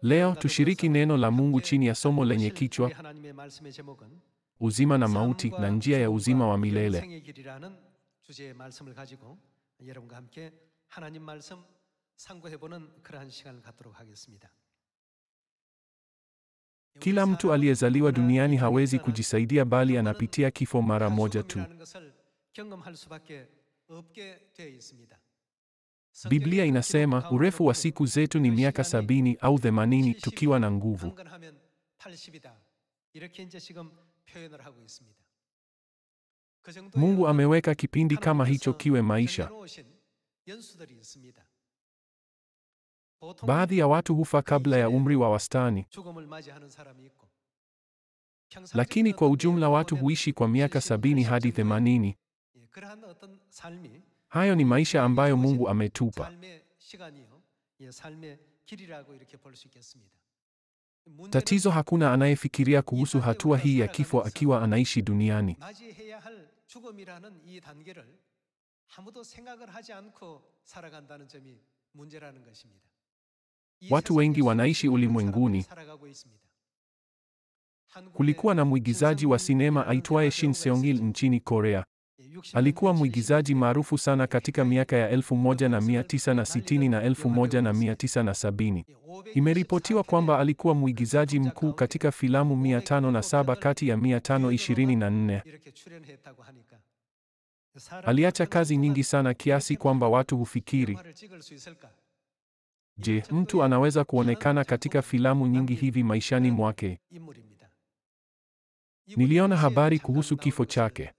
Leo tushiriki neno la Mungu chini ya somo lenye kichwa uzima na mauti na njia ya uzima wa milele. Kila mtu aliyezaliwa duniani hawezi kujisaidia, bali anapitia kifo mara moja tu. Biblia inasema urefu wa siku zetu ni miaka 70 au 80 tukiwa na nguvu. Mungu ameweka kipindi kama hicho kiwe maisha. Baadhi ya watu hufa kabla ya umri wa wastani, lakini kwa ujumla watu huishi kwa miaka 70 hadi 80. Hayo ni maisha ambayo Mungu ametupa. Tatizo, hakuna anayefikiria kuhusu hatua hii ya kifo akiwa anaishi duniani. Watu wengi wanaishi ulimwenguni. Kulikuwa na mwigizaji wa sinema aitwaye Shin Seong-il nchini Korea. Alikuwa mwigizaji maarufu sana katika miaka ya 1960 na 1970. Imeripotiwa kwamba alikuwa mwigizaji mkuu katika filamu 507 kati ya 524. Aliacha kazi nyingi sana kiasi kwamba watu hufikiri, je, mtu anaweza kuonekana katika filamu nyingi hivi maishani mwake? Niliona habari kuhusu kifo chake.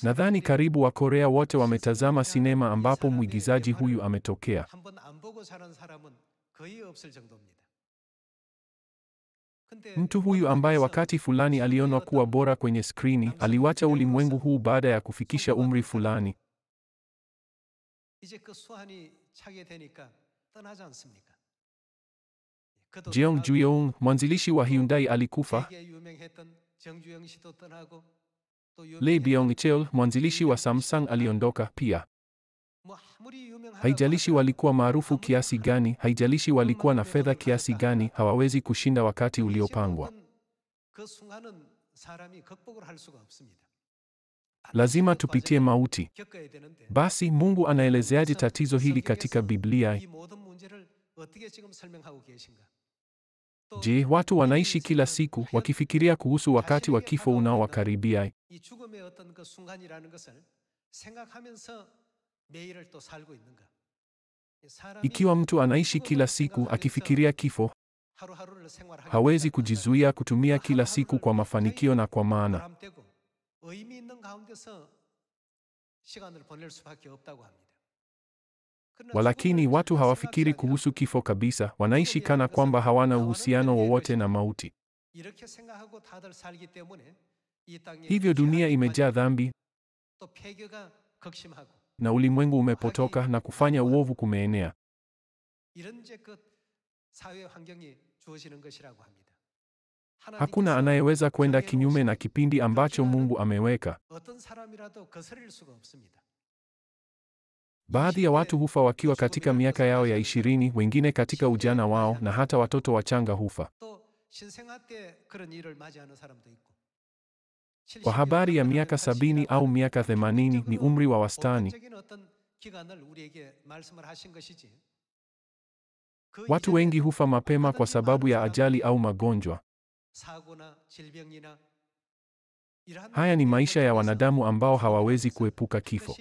Nadhani karibu Wakorea wote wametazama sinema ambapo mwigizaji huyu ametokea. Mtu huyu ambaye wakati fulani alionwa kuwa bora kwenye skrini, aliwacha ulimwengu huu baada ya kufikisha umri fulani. Jeong Ju-young, mwanzilishi wa Hyundai, alikufa. Lee Byung-chul, mwanzilishi wa Samsung, aliondoka pia. Haijalishi walikuwa maarufu kiasi gani, haijalishi walikuwa na fedha kiasi gani, hawawezi kushinda wakati uliopangwa. Lazima tupitie mauti. Basi Mungu anaelezeaje tatizo hili katika Biblia? Je, watu wanaishi kila siku wakifikiria kuhusu wakati wa kifo unaowakaribia? Ikiwa mtu anaishi kila siku akifikiria kifo, hawezi kujizuia kutumia kila siku kwa mafanikio na kwa maana. Walakini watu hawafikiri kuhusu kifo kabisa, wanaishi kana kwamba hawana uhusiano wowote na mauti. Hivyo dunia imejaa dhambi na ulimwengu umepotoka na kufanya uovu kumeenea. Hakuna anayeweza kwenda kinyume na kipindi ambacho Mungu ameweka. Baadhi ya watu hufa wakiwa katika miaka yao ya 20, wengine katika ujana wao, na hata watoto wachanga hufa. Kwa habari ya miaka 70 au miaka 80 ni umri wa wastani. Watu wengi hufa mapema kwa sababu ya ajali au magonjwa. Haya ni maisha ya wanadamu ambao hawawezi kuepuka kifo.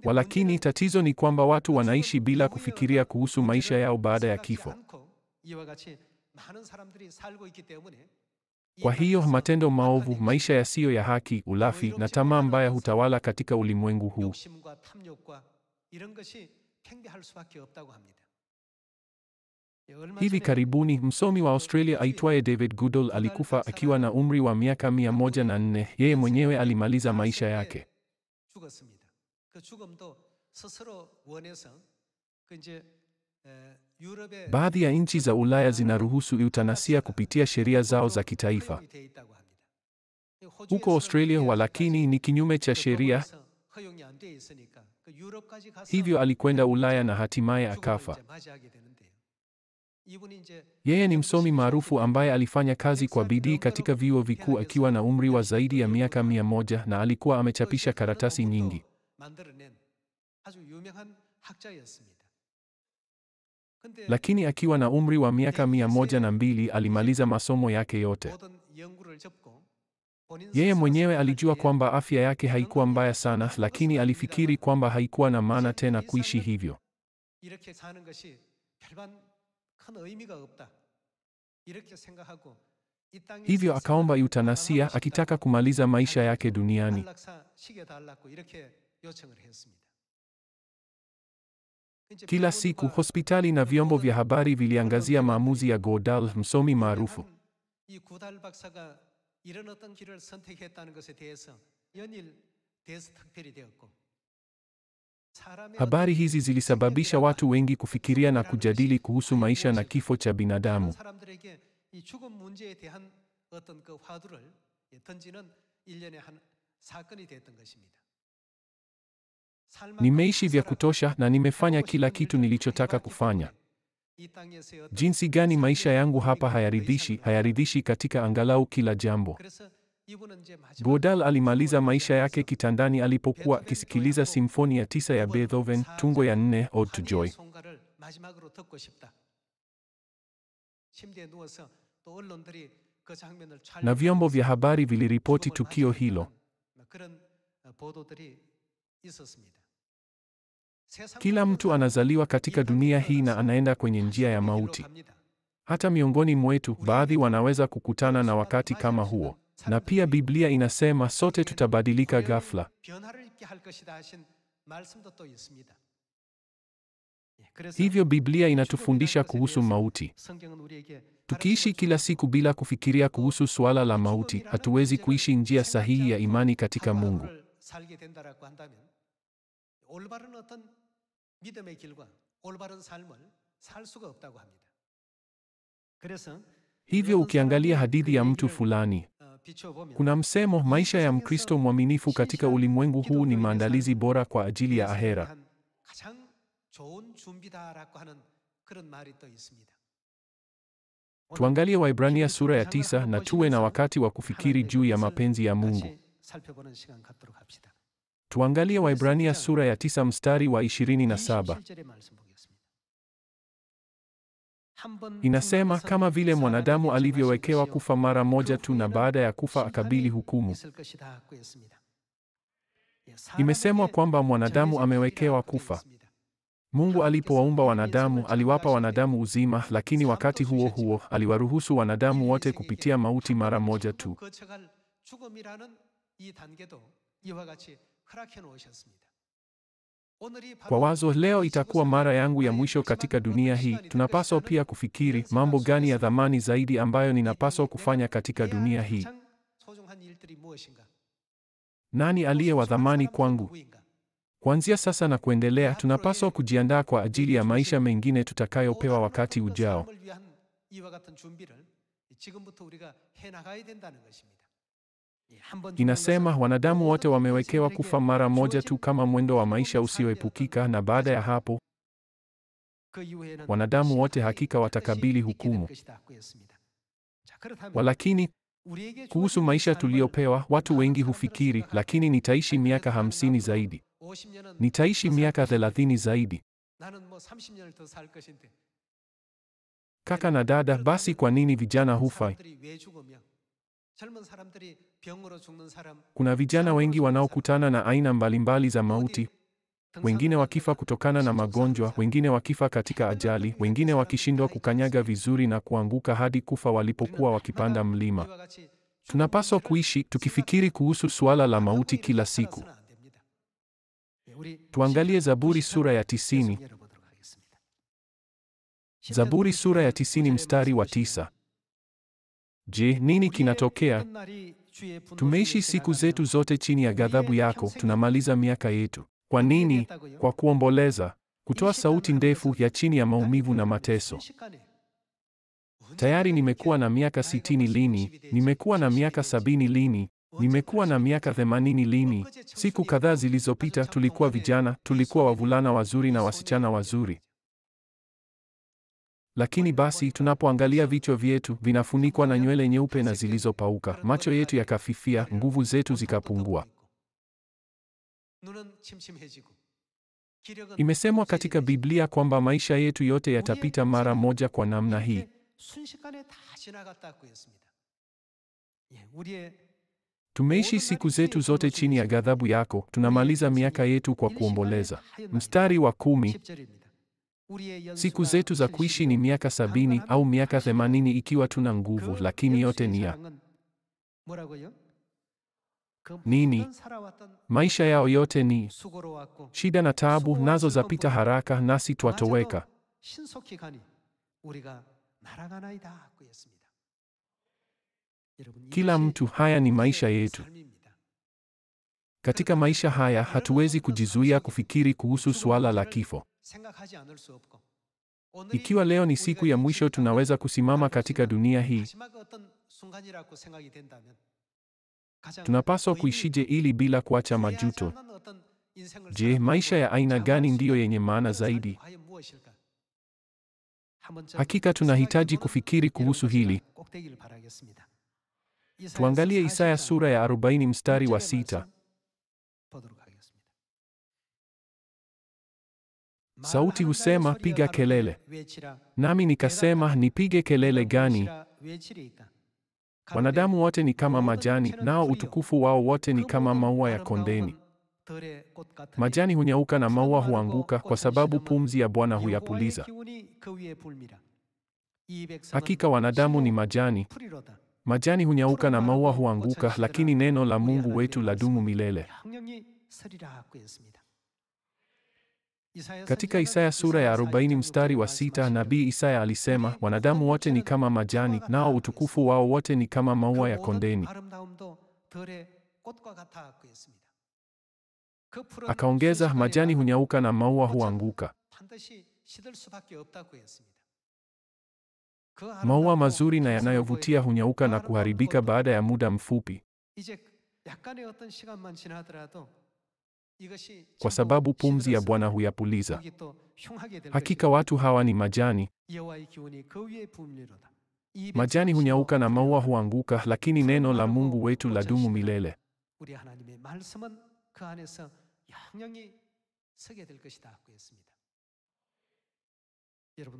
Walakini tatizo ni kwamba watu wanaishi bila kufikiria kuhusu maisha yao baada ya kifo. Kwa hiyo matendo maovu, maisha yasiyo ya haki, ulafi na tamaa mbaya hutawala katika ulimwengu huu. Hivi karibuni msomi wa Australia aitwaye David Goodall alikufa akiwa na umri wa miaka 104. Yeye mwenyewe alimaliza maisha yake. Baadhi ya nchi za Ulaya zinaruhusu eutanasia kupitia sheria zao za kitaifa. Huko Australia walakini ni kinyume cha sheria. Hivyo alikwenda Ulaya na hatimaye akafa. Yeye ni msomi maarufu ambaye alifanya kazi kwa bidii katika vyuo vikuu akiwa na umri wa zaidi ya miaka 100 na alikuwa amechapisha karatasi nyingi. Lakini akiwa na umri wa miaka 102 alimaliza masomo yake yote. Yeye mwenyewe alijua kwamba afya yake haikuwa mbaya sana, lakini alifikiri kwamba haikuwa na maana tena kuishi hivyo. Hivyo akaomba eutanasia akitaka kumaliza maisha yake duniani. Kila siku hospitali na vyombo vya habari viliangazia maamuzi ya Godal, msomi maarufu. Habari hizi zilisababisha watu wengi kufikiria na kujadili kuhusu maisha na kifo cha binadamu. Nimeishi vya kutosha na nimefanya kila kitu nilichotaka kufanya. Jinsi gani maisha yangu hapa hayaridhishi katika angalau kila jambo. Godal alimaliza maisha yake kitandani alipokuwa akisikiliza simfoni ya 9 ya Beethoven, tungo ya 4, Ode to Joy. Na vyombo vya habari viliripoti tukio hilo. Kila mtu anazaliwa katika dunia hii na anaenda kwenye njia ya mauti. Hata miongoni mwetu, baadhi wanaweza kukutana na wakati kama huo. Na pia Biblia inasema sote tutabadilika ghafla. Hivyo Biblia inatufundisha kuhusu mauti. Tukiishi kila siku bila kufikiria kuhusu suala la mauti, hatuwezi kuishi njia sahihi ya imani katika Mungu. Hivyo ukiangalia hadithi ya mtu fulani, kuna msemo, maisha ya Mkristo mwaminifu katika ulimwengu huu ni maandalizi bora kwa ajili ya ahera. Tuangalie Waebrania sura ya 9 na tuwe na wakati wa kufikiri juu ya mapenzi ya Mungu. Tuangalie Waebrania sura ya 9 mstari wa 27. Inasema, kama vile mwanadamu alivyowekewa kufa mara moja tu na baada ya kufa akabili hukumu. Imesemwa kwamba mwanadamu amewekewa kufa. Mungu alipowaumba wanadamu, aliwapa wanadamu uzima, lakini wakati huo huo, aliwaruhusu wanadamu wote kupitia mauti mara moja tu. Kwa wazo, leo itakuwa mara yangu ya mwisho katika dunia hii, tunapaswa pia kufikiri, mambo gani ya thamani zaidi ambayo ninapaswa kufanya katika dunia hii? Nani aliye wa thamani kwangu? Kuanzia sasa na kuendelea, tunapaswa kujiandaa kwa ajili ya maisha mengine tutakayopewa wakati ujao. Inasema wanadamu wote wamewekewa kufa mara moja tu kama mwendo wa maisha usioepukika, na baada ya hapo wanadamu wote hakika watakabili hukumu. Walakini kuhusu maisha tuliyopewa, watu wengi hufikiri, lakini nitaishi miaka 50 zaidi. Nitaishi miaka 30 zaidi. Kaka na dada, basi kwa nini vijana hufa? Kuna vijana wengi wanaokutana na aina mbalimbali za mauti. Wengine wakifa kutokana na magonjwa, wengine wakifa katika ajali, wengine wakishindwa kukanyaga vizuri na kuanguka hadi kufa walipokuwa wakipanda mlima. Tunapaswa kuishi tukifikiri kuhusu suala la mauti kila siku. Tuangalie Zaburi sura ya 90. Zaburi sura ya 90 mstari wa 9. Je, nini kinatokea? Tumeishi siku zetu zote chini ya ghadhabu yako, tunamaliza miaka yetu. Kwa nini? Kwa kuomboleza, kutoa sauti ndefu ya chini ya maumivu na mateso. Tayari nimekuwa na miaka 60 lini? Nimekuwa na miaka 70 lini? Nimekuwa na miaka 80 lini? Siku kadhaa zilizopita tulikuwa vijana, tulikuwa wavulana wazuri na wasichana wazuri. Lakini basi tunapoangalia vichwa vyetu vinafunikwa na nywele nyeupe na zilizopauka, macho yetu yakafifia, nguvu zetu zikapungua. Imesemwa katika Biblia kwamba maisha yetu yote yatapita mara moja kwa namna hii. Tumeishi siku zetu zote chini ya ghadhabu yako, tunamaliza miaka yetu kwa kuomboleza. Mstari wa 10. Siku zetu za kuishi ni miaka 70 au miaka 80 ikiwa tuna nguvu, lakini yote ni ya nini? Maisha yao yote ni shida na taabu, nazo zapita haraka, nasi twatoweka. Kila mtu, haya ni maisha yetu. Katika maisha haya hatuwezi kujizuia kufikiri kuhusu suala la kifo. Ikiwa leo ni siku ya mwisho tunaweza kusimama katika dunia hii, tunapaswa kuishije ili bila kuacha majuto? Je, maisha ya aina gani ndiyo yenye maana zaidi? Hakika tunahitaji kufikiri kuhusu hili. Tuangalie Isaya sura ya 40 mstari wa 6. Sauti husema, piga kelele. Nami nikasema, nipige kelele gani? Wanadamu wote ni kama majani, nao utukufu wao wote ni kama maua ya kondeni. Majani hunyauka na maua huanguka, kwa sababu pumzi ya Bwana huyapuliza. Hakika wanadamu ni majani. Majani hunyauka na maua huanguka, lakini neno la Mungu wetu ladumu milele. Katika Isaya sura ya 40 mstari wa 6, nabii Isaya alisema, wanadamu wote ni kama majani, nao utukufu wao wote ni kama maua ya kondeni. Akaongeza, majani hunyauka na maua huanguka. Maua mazuri na yanayovutia hunyauka na kuharibika baada ya muda mfupi, kwa sababu pumzi ya Bwana huyapuliza. Hakika watu hawa ni majani. Majani hunyauka na maua huanguka, lakini neno la Mungu wetu ladumu milele.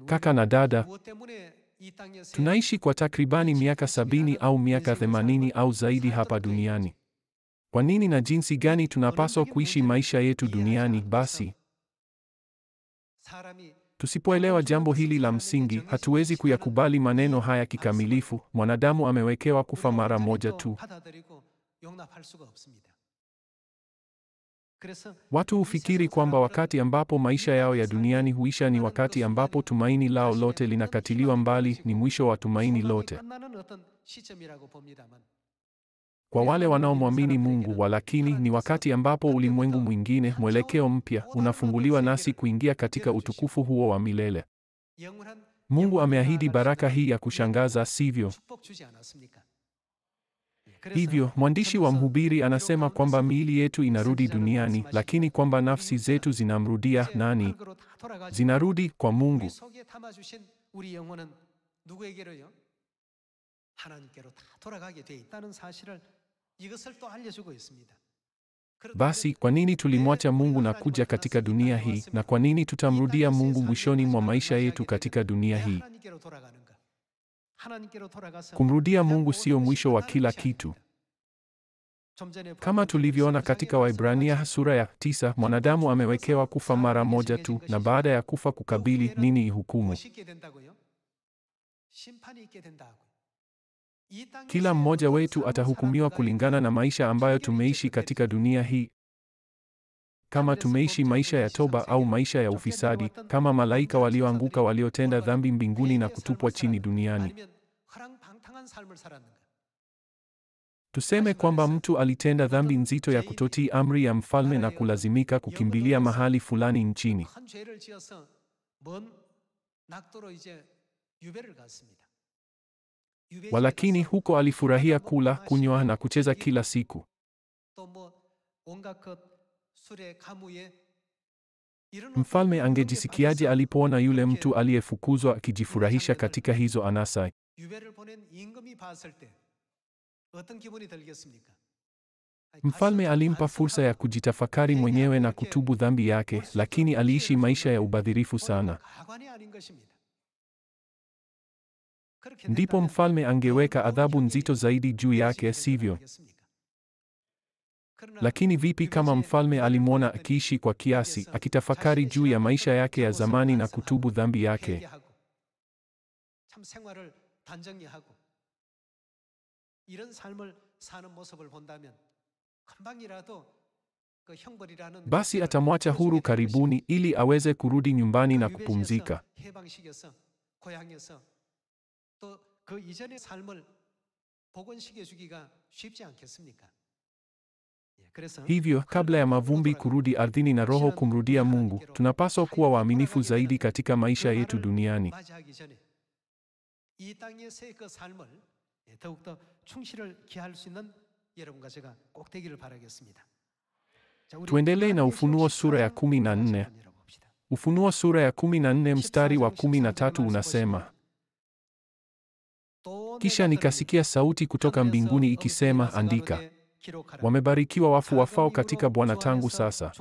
Kaka na dada, tunaishi kwa takribani miaka 70 au miaka 80 au zaidi hapa duniani. Kwa nini na jinsi gani tunapaswa kuishi maisha yetu duniani basi? Tusipoelewa jambo hili la msingi, hatuwezi kuyakubali maneno haya kikamilifu: mwanadamu amewekewa kufa mara moja tu. Watu hufikiri kwamba wakati ambapo maisha yao ya duniani huisha ni wakati ambapo tumaini lao lote linakatiliwa mbali, ni mwisho wa tumaini lote. Kwa wale wanaomwamini Mungu, walakini ni wakati ambapo ulimwengu mwingine, mwelekeo mpya, unafunguliwa nasi kuingia katika utukufu huo wa milele. Mungu ameahidi baraka hii ya kushangaza, sivyo? Hivyo, mwandishi wa Mhubiri anasema kwamba miili yetu inarudi duniani, lakini kwamba nafsi zetu zinamrudia nani? Zinarudi kwa Mungu. Basi, kwa nini tulimwacha Mungu na kuja katika dunia hii, na kwa nini tutamrudia Mungu mwishoni mwa maisha yetu katika dunia hii? Kumrudia Mungu sio mwisho wa kila kitu. Kama tulivyoona katika Waebrania sura ya 9, mwanadamu amewekewa kufa mara moja tu, na baada ya kufa kukabili nini? Hukumu. Kila mmoja wetu atahukumiwa kulingana na maisha ambayo tumeishi katika dunia hii. Kama tumeishi maisha ya toba au maisha ya ufisadi, kama malaika walioanguka waliotenda dhambi mbinguni na kutupwa chini duniani. Tuseme kwamba mtu alitenda dhambi nzito ya kutotii amri ya mfalme na kulazimika kukimbilia mahali fulani nchini. Walakini huko alifurahia kula, kunywa na kucheza kila siku. Mfalme angejisikiaje alipoona yule mtu aliyefukuzwa akijifurahisha katika hizo anasa? Mfalme alimpa fursa ya kujitafakari mwenyewe na kutubu dhambi yake, lakini aliishi maisha ya ubadhirifu sana. Ndipo mfalme angeweka adhabu nzito zaidi juu yake, sivyo? Lakini vipi kama mfalme alimwona akiishi kwa kiasi, akitafakari juu ya maisha yake ya zamani na kutubu dhambi yake? Basi atamwacha huru karibuni ili aweze kurudi nyumbani na kupumzika. Hivyo, kabla ya mavumbi kurudi ardhini na roho kumrudia Mungu, tunapaswa kuwa waaminifu zaidi katika maisha yetu duniani. Tuendelee na Ufunuo sura ya 14. Ufunuo sura ya 14 mstari wa 13 unasema: Kisha nikasikia sauti kutoka mbinguni ikisema, andika, wamebarikiwa wafu wafao katika Bwana tangu sasa.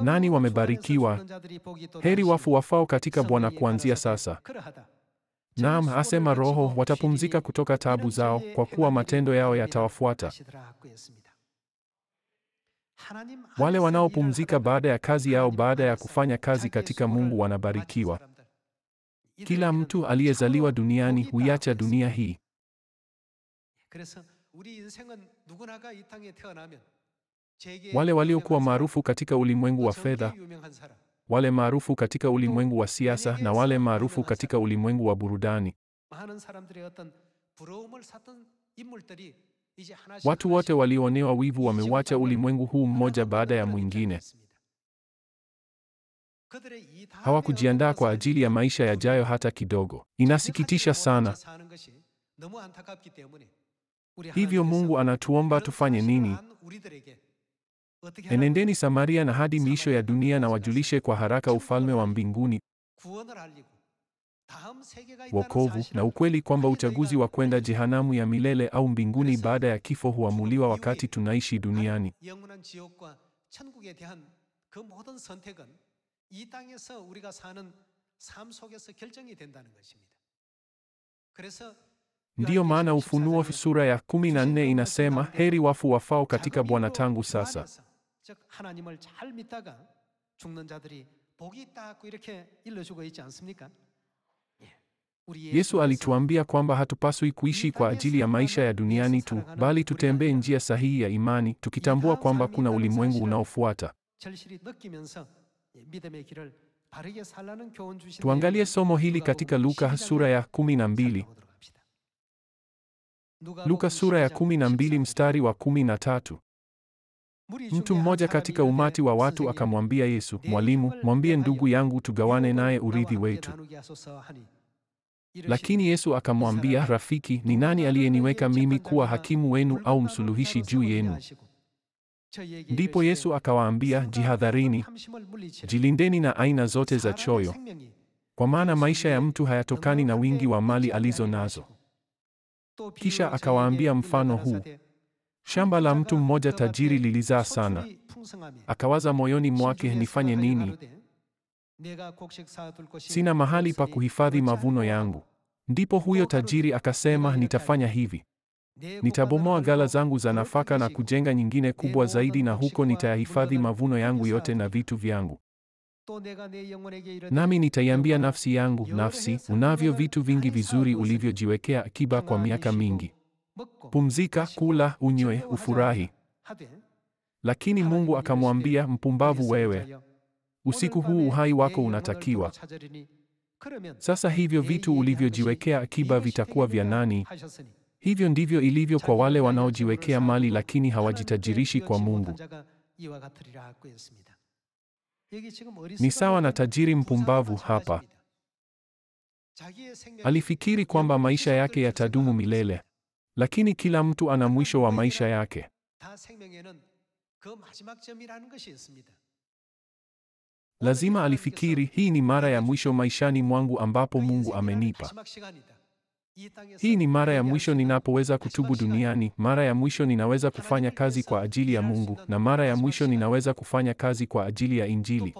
Nani wamebarikiwa? Heri wafu wafao katika Bwana kuanzia sasa. Naam, asema Roho, watapumzika kutoka taabu zao, kwa kuwa matendo yao yatawafuata. Wale wanaopumzika baada ya kazi yao, baada ya kufanya kazi katika Mungu, wanabarikiwa. Kila mtu aliyezaliwa duniani huiacha dunia hii. Wale waliokuwa maarufu katika ulimwengu wa fedha, wale maarufu katika ulimwengu wa siasa, na wale maarufu katika ulimwengu wa burudani. Watu wote walionewa wivu wamewacha ulimwengu huu mmoja baada ya mwingine. Hawakujiandaa kwa ajili ya maisha yajayo hata kidogo. Inasikitisha sana. Hivyo Mungu anatuomba tufanye nini? Enendeni Samaria na hadi miisho ya dunia na wajulishe kwa haraka ufalme wa mbinguni, wokovu na ukweli kwamba uchaguzi wa kwenda jehanamu ya milele au mbinguni baada ya kifo huamuliwa wakati tunaishi duniani. Ndiyo maana Ufunuo sura ya 14 inasema, heri wafu wafao katika Bwana tangu sasa. Yesu alituambia kwamba hatupaswi kuishi kwa ajili ya maisha ya duniani tu, bali tutembee njia sahihi ya imani, tukitambua kwamba kuna ulimwengu unaofuata. Tuangalie somo hili katika Luka sura ya 12. Luka sura ya 12 mstari wa 13. Mtu mmoja katika umati wa watu akamwambia Yesu, Mwalimu, mwambie ndugu yangu tugawane naye urithi wetu. Lakini Yesu akamwambia, Rafiki, ni nani aliyeniweka mimi kuwa hakimu wenu au msuluhishi juu yenu? Ndipo Yesu akawaambia, jihadharini, jilindeni na aina zote za choyo, kwa maana maisha ya mtu hayatokani na wingi wa mali alizo nazo. Kisha akawaambia mfano huu: shamba la mtu mmoja tajiri lilizaa sana. Akawaza moyoni mwake, nifanye nini? Sina mahali pa kuhifadhi mavuno yangu. Ndipo huyo tajiri akasema, nitafanya hivi. Nitabomoa ghala zangu za nafaka na kujenga nyingine kubwa zaidi, na huko nitayahifadhi mavuno yangu yote na vitu vyangu. Nami nitaiambia nafsi yangu, nafsi, unavyo vitu vingi vizuri ulivyojiwekea akiba kwa miaka mingi. Pumzika, kula, unywe, ufurahi. Lakini Mungu akamwambia, mpumbavu wewe, usiku huu uhai wako unatakiwa. Sasa hivyo vitu ulivyojiwekea akiba vitakuwa vya nani? Hivyo ndivyo ilivyo kwa wale wanaojiwekea mali lakini hawajitajirishi kwa Mungu. Ni sawa na tajiri mpumbavu hapa. Alifikiri kwamba maisha yake yatadumu milele. Lakini kila mtu ana mwisho wa maisha yake. Lazima alifikiri, hii ni mara ya mwisho maishani mwangu ambapo Mungu amenipa. Hii ni mara ya mwisho ninapoweza kutubu duniani, mara ya mwisho ninaweza kufanya kazi kwa ajili ya Mungu, na mara ya mwisho ninaweza kufanya kazi kwa ajili ya Injili.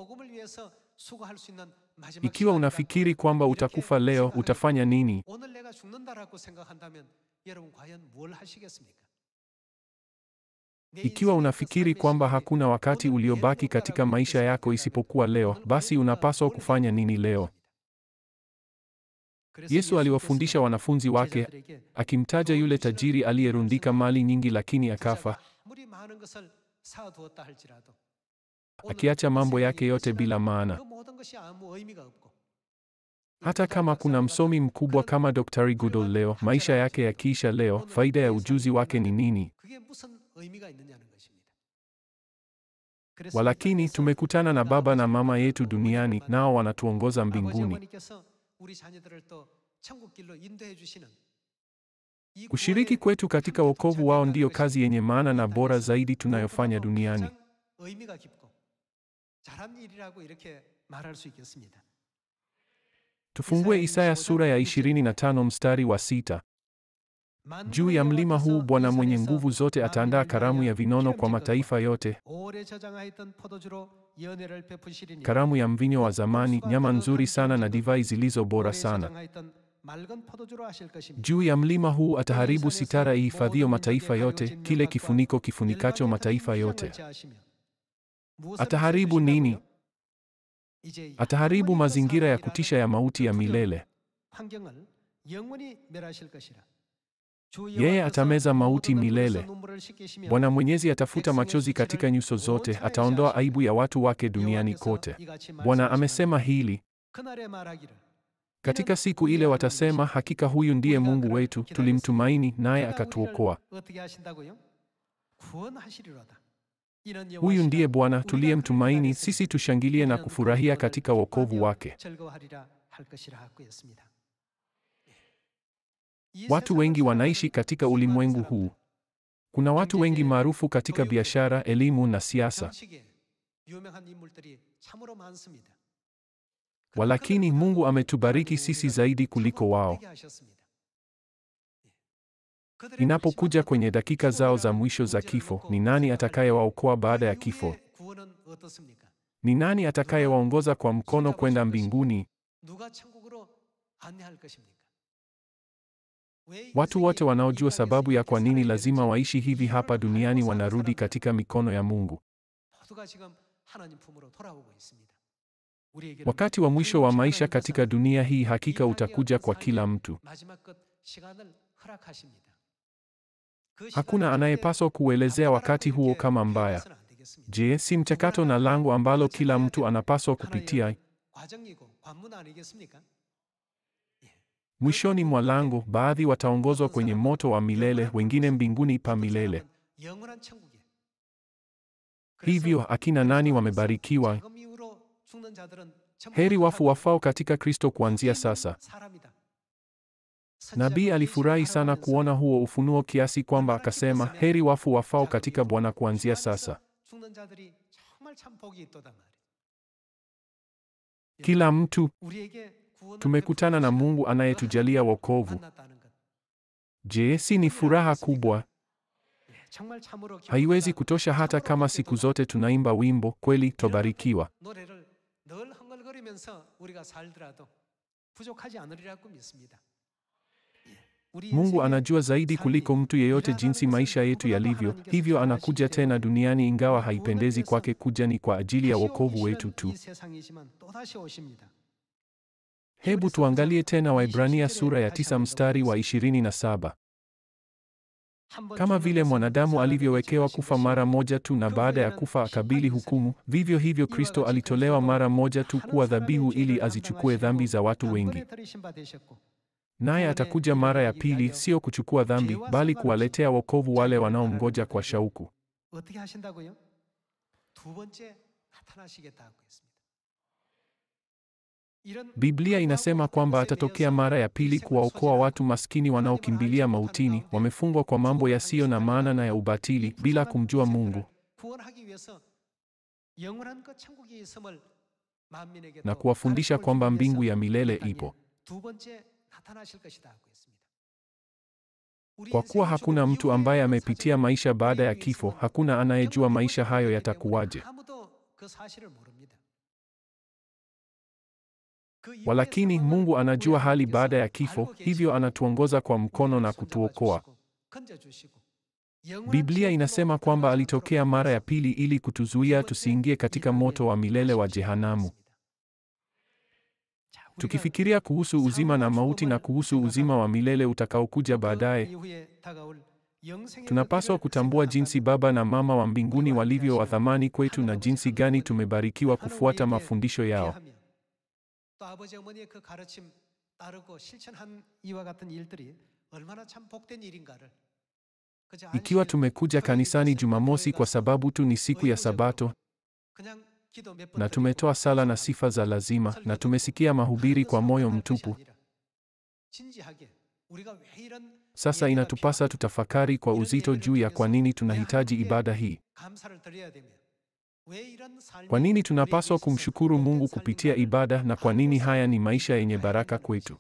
Ikiwa unafikiri kwamba utakufa leo, utafanya nini? Ikiwa unafikiri kwamba hakuna wakati uliobaki katika maisha yako isipokuwa leo, basi unapaswa kufanya nini leo? Yesu aliwafundisha wanafunzi wake, akimtaja yule tajiri aliyerundika mali nyingi lakini akafa, akiacha mambo yake yote bila maana. Hata kama kuna msomi mkubwa kama Dr. Goodall leo, maisha yake yakiisha leo, faida ya ujuzi wake ni nini? Walakini tumekutana na baba na mama yetu duniani, nao wanatuongoza mbinguni. Kushiriki kwetu katika wokovu wao ndiyo kazi yenye maana na bora zaidi tunayofanya duniani. Tufungue Isaya sura ya 25 mstari wa 6. Juu ya mlima huu Bwana mwenye nguvu zote ataandaa karamu ya vinono kwa mataifa yote, karamu ya mvinyo wa zamani, nyama nzuri sana na divai zilizo bora sana. Juu ya mlima huu ataharibu sitara ihifadhiyo mataifa yote, kile kifuniko kifunikacho mataifa yote. Ataharibu nini? Ataharibu mazingira ya kutisha ya mauti ya milele. Yeye atameza mauti milele. Bwana Mwenyezi atafuta machozi katika nyuso zote, ataondoa aibu ya watu wake duniani kote. Bwana amesema hili. Katika siku ile watasema, hakika huyu ndiye Mungu wetu, tulimtumaini naye akatuokoa. Huyu ndiye Bwana tuliyemtumaini, sisi tushangilie na kufurahia katika wokovu wake. Watu wengi wanaishi katika ulimwengu huu. Kuna watu wengi maarufu katika biashara, elimu na siasa. Walakini Mungu ametubariki sisi zaidi kuliko wao. Inapokuja kwenye dakika zao za mwisho za kifo, ni nani atakayewaokoa baada ya kifo? Ni nani atakayewaongoza kwa mkono kwenda mbinguni? Watu wote wanaojua sababu ya kwa nini lazima waishi hivi hapa duniani wanarudi katika mikono ya Mungu. Wakati wa mwisho wa maisha katika dunia hii hakika utakuja kwa kila mtu. Hakuna anayepaswa kuelezea wakati huo kama mbaya. Je, si mchakato na lango ambalo kila mtu anapaswa kupitia? Mwishoni mwa lango, baadhi wataongozwa kwenye moto wa milele, wengine mbinguni pa milele. Hivyo, akina nani wamebarikiwa? Heri wafu wafao katika Kristo kuanzia sasa. Nabii alifurahi sana kuona huo ufunuo kiasi kwamba akasema, heri wafu wafao katika Bwana kuanzia sasa. Kila mtu tumekutana na Mungu anayetujalia wokovu. Je, si ni furaha kubwa? Haiwezi kutosha hata kama siku zote tunaimba wimbo, kweli tobarikiwa. Mungu anajua zaidi kuliko mtu yeyote jinsi maisha yetu yalivyo, hivyo anakuja tena duniani ingawa haipendezi kwake kuja, ni kwa ajili ya wokovu wetu tu. Hebu tuangalie tena Waebrania sura ya 9 mstari wa 27. Kama vile mwanadamu alivyowekewa kufa mara moja tu na baada ya kufa akabili hukumu, vivyo hivyo Kristo alitolewa mara moja tu kuwa dhabihu ili azichukue dhambi za watu wengi. Naye atakuja mara ya pili, sio kuchukua dhambi, bali kuwaletea wokovu wale wanaomngoja kwa shauku. Biblia inasema kwamba atatokea mara ya pili kuwaokoa watu maskini wanaokimbilia mautini, wamefungwa kwa mambo yasiyo na maana na ya ubatili, bila kumjua Mungu, na kuwafundisha kwamba mbingu ya milele ipo. Kwa kuwa hakuna mtu ambaye amepitia maisha baada ya kifo, hakuna anayejua maisha hayo yatakuwaje. Walakini Mungu anajua hali baada ya kifo, hivyo anatuongoza kwa mkono na kutuokoa. Biblia inasema kwamba alitokea mara ya pili ili kutuzuia tusiingie katika moto wa milele wa jehanamu. Tukifikiria kuhusu uzima na mauti na kuhusu uzima wa milele utakaokuja baadaye, tunapaswa kutambua jinsi Baba na Mama wa mbinguni walivyo wa thamani kwetu na jinsi gani tumebarikiwa kufuata mafundisho yao. Ikiwa tumekuja kanisani Jumamosi kwa sababu tu ni siku ya Sabato, na tumetoa sala na sifa za lazima, na tumesikia mahubiri kwa moyo mtupu, sasa inatupasa tutafakari kwa uzito juu ya kwa nini tunahitaji ibada hii. Kwa nini tunapaswa kumshukuru Mungu kupitia ibada, na kwa nini haya ni maisha yenye baraka kwetu?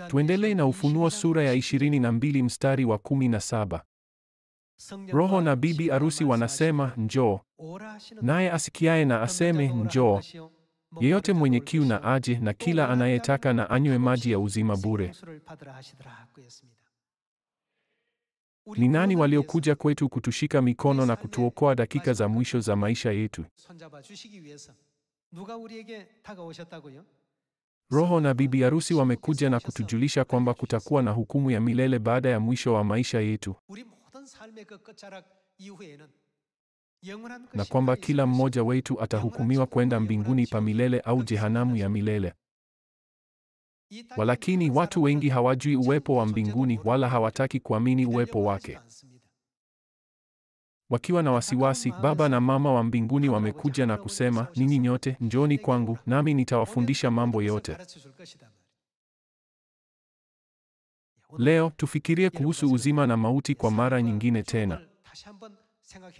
Tuendelee na Ufunuo sura ya 22 mstari wa 17. Roho na bibi arusi wanasema, njoo. Naye asikiaye na aseme, njoo. Yeyote mwenye kiu na aje, na kila anayetaka na anywe maji ya uzima bure. Ni nani waliokuja kwetu kutushika mikono na kutuokoa dakika za mwisho za maisha yetu? Roho na bibi harusi wamekuja na kutujulisha kwamba kutakuwa na hukumu ya milele baada ya mwisho wa maisha yetu, na kwamba kila mmoja wetu atahukumiwa kwenda mbinguni pa milele au jehanamu ya milele. Walakini watu wengi hawajui uwepo wa mbinguni wala hawataki kuamini uwepo wake. Wakiwa na wasiwasi, Baba na Mama wa mbinguni wamekuja na kusema, ninyi nyote njooni kwangu, nami nitawafundisha mambo yote. Leo tufikirie kuhusu uzima na mauti kwa mara nyingine tena.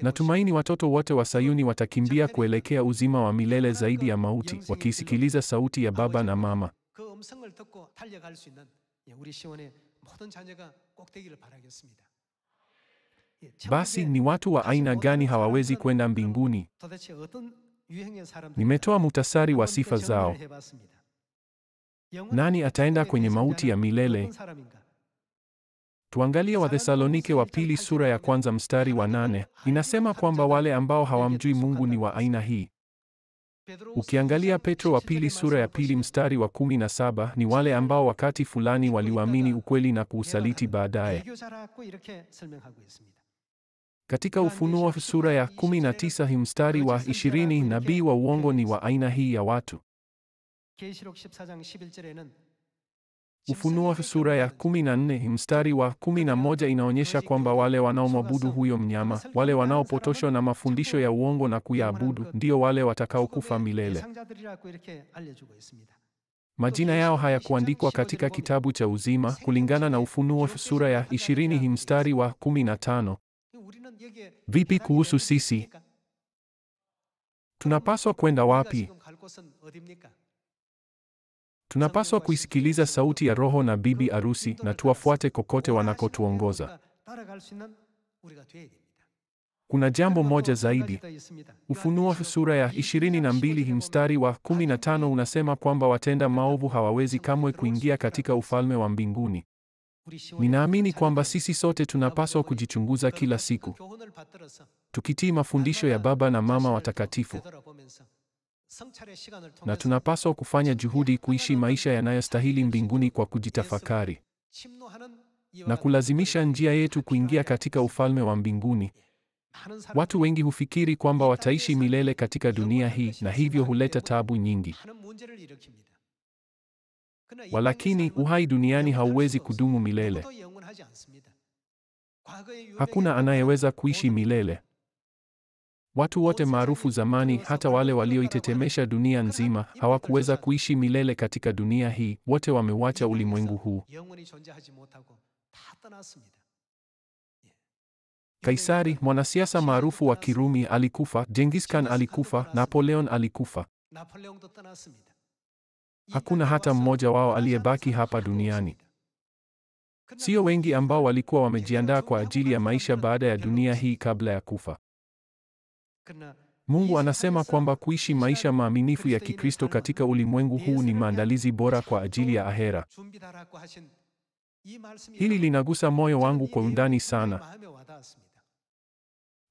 Natumaini watoto wote wa Sayuni watakimbia kuelekea uzima wa milele zaidi ya mauti, wakisikiliza sauti ya Baba na Mama. Basi ni watu wa aina gani hawawezi kwenda mbinguni? Nimetoa muhtasari wa sifa zao. Nani ataenda kwenye mauti ya milele? Tuangalie Wathesalonike wa pili sura ya kwanza mstari wa 8. Inasema kwamba wale ambao hawamjui Mungu ni wa aina hii. Ukiangalia Petro wa pili sura ya pili mstari wa 17, ni wale ambao wakati fulani waliuamini ukweli na kuusaliti baadaye. Katika Ufunuo sura ya 19 mstari wa 20, nabii wa uongo ni wa aina hii ya watu. Ufunuo sura ya 14 mstari wa 11 inaonyesha kwamba wale wanaomwabudu huyo mnyama, wale wanaopotoshwa na mafundisho ya uongo na kuyaabudu, ndio wale watakaokufa milele. Majina yao hayakuandikwa katika kitabu cha uzima kulingana na Ufunuo sura ya 20 mstari wa 15. Vipi kuhusu sisi? Tunapaswa kwenda wapi? Tunapaswa kuisikiliza sauti ya Roho na bibi arusi na tuwafuate kokote wanakotuongoza. Kuna jambo moja zaidi. Ufunuo sura ya 22 mstari wa 15 unasema kwamba watenda maovu hawawezi kamwe kuingia katika ufalme wa mbinguni. Ninaamini kwamba sisi sote tunapaswa kujichunguza kila siku, tukitii mafundisho ya Baba na Mama watakatifu. Na tunapaswa kufanya juhudi kuishi maisha yanayostahili mbinguni kwa kujitafakari na kulazimisha njia yetu kuingia katika ufalme wa mbinguni. Watu wengi hufikiri kwamba wataishi milele katika dunia hii, na hivyo huleta taabu nyingi. Walakini uhai duniani hauwezi kudumu milele. Hakuna anayeweza kuishi milele. Watu wote maarufu zamani, hata wale walioitetemesha dunia nzima, hawakuweza kuishi milele katika dunia hii. Wote wameuacha ulimwengu huu. Kaisari, mwanasiasa maarufu wa Kirumi, alikufa. Genghis Khan alikufa. Napoleon alikufa. Hakuna hata mmoja wao aliyebaki hapa duniani. Sio wengi ambao walikuwa wamejiandaa kwa ajili ya maisha baada ya dunia hii kabla ya kufa. Mungu anasema kwamba kuishi maisha maaminifu ya Kikristo katika ulimwengu huu ni maandalizi bora kwa ajili ya ahera. Hili linagusa moyo wangu kwa undani sana.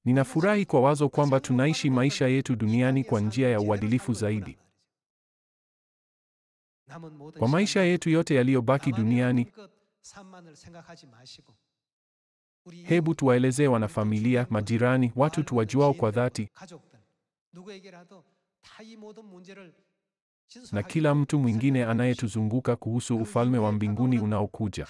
Ninafurahi kwa wazo kwamba tunaishi maisha yetu duniani kwa njia ya uadilifu zaidi. Kwa maisha yetu yote yaliyobaki duniani, hebu tuwaelezee wanafamilia, majirani, watu tuwajuao kwa dhati, na kila mtu mwingine anayetuzunguka kuhusu ufalme wa mbinguni unaokuja.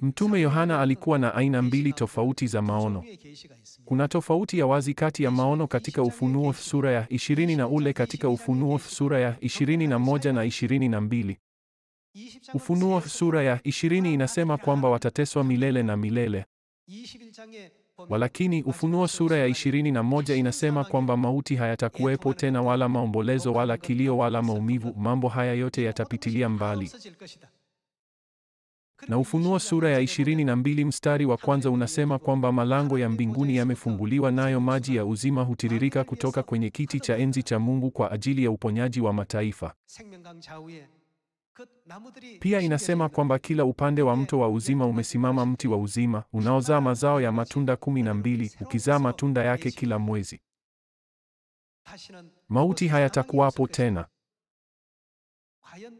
Mtume Yohana alikuwa na aina mbili tofauti za maono. Kuna tofauti ya wazi kati ya maono katika Ufunuo sura ya 20 na ule katika Ufunuo sura ya 21 na 22. Ufunuo sura ya 20 inasema kwamba watateswa milele na milele. Walakini Ufunuo sura ya 21 inasema kwamba mauti hayatakuwepo tena, wala maombolezo, wala kilio, wala maumivu. Mambo haya yote yatapitilia mbali. Na Ufunuo sura ya 22 mstari wa kwanza unasema kwamba malango ya mbinguni yamefunguliwa, nayo maji ya uzima hutiririka kutoka kwenye kiti cha enzi cha Mungu kwa ajili ya uponyaji wa mataifa. Pia inasema kwamba kila upande wa mto wa uzima umesimama mti wa uzima, unaozaa mazao ya matunda 12, ukizaa matunda yake kila mwezi. Mauti hayatakuwapo tena.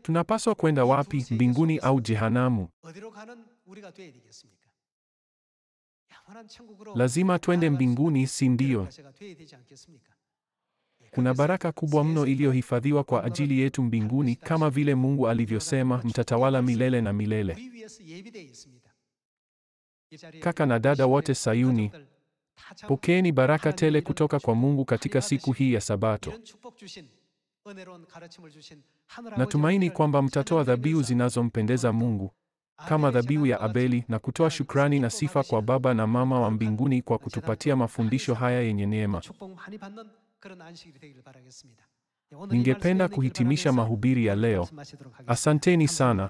Tunapaswa kwenda wapi, mbinguni au jehanamu? Lazima twende mbinguni, si ndio? Kuna baraka kubwa mno iliyohifadhiwa kwa ajili yetu mbinguni, kama vile Mungu alivyosema, mtatawala milele na milele. Kaka na dada wote Sayuni, pokeeni baraka tele kutoka kwa Mungu katika siku hii ya Sabato. Natumaini kwamba mtatoa dhabihu zinazompendeza Mungu, kama dhabihu ya Abeli, na kutoa shukrani na sifa kwa Baba na Mama wa mbinguni kwa kutupatia mafundisho haya yenye neema. Ningependa kuhitimisha mahubiri ya leo. Asanteni sana.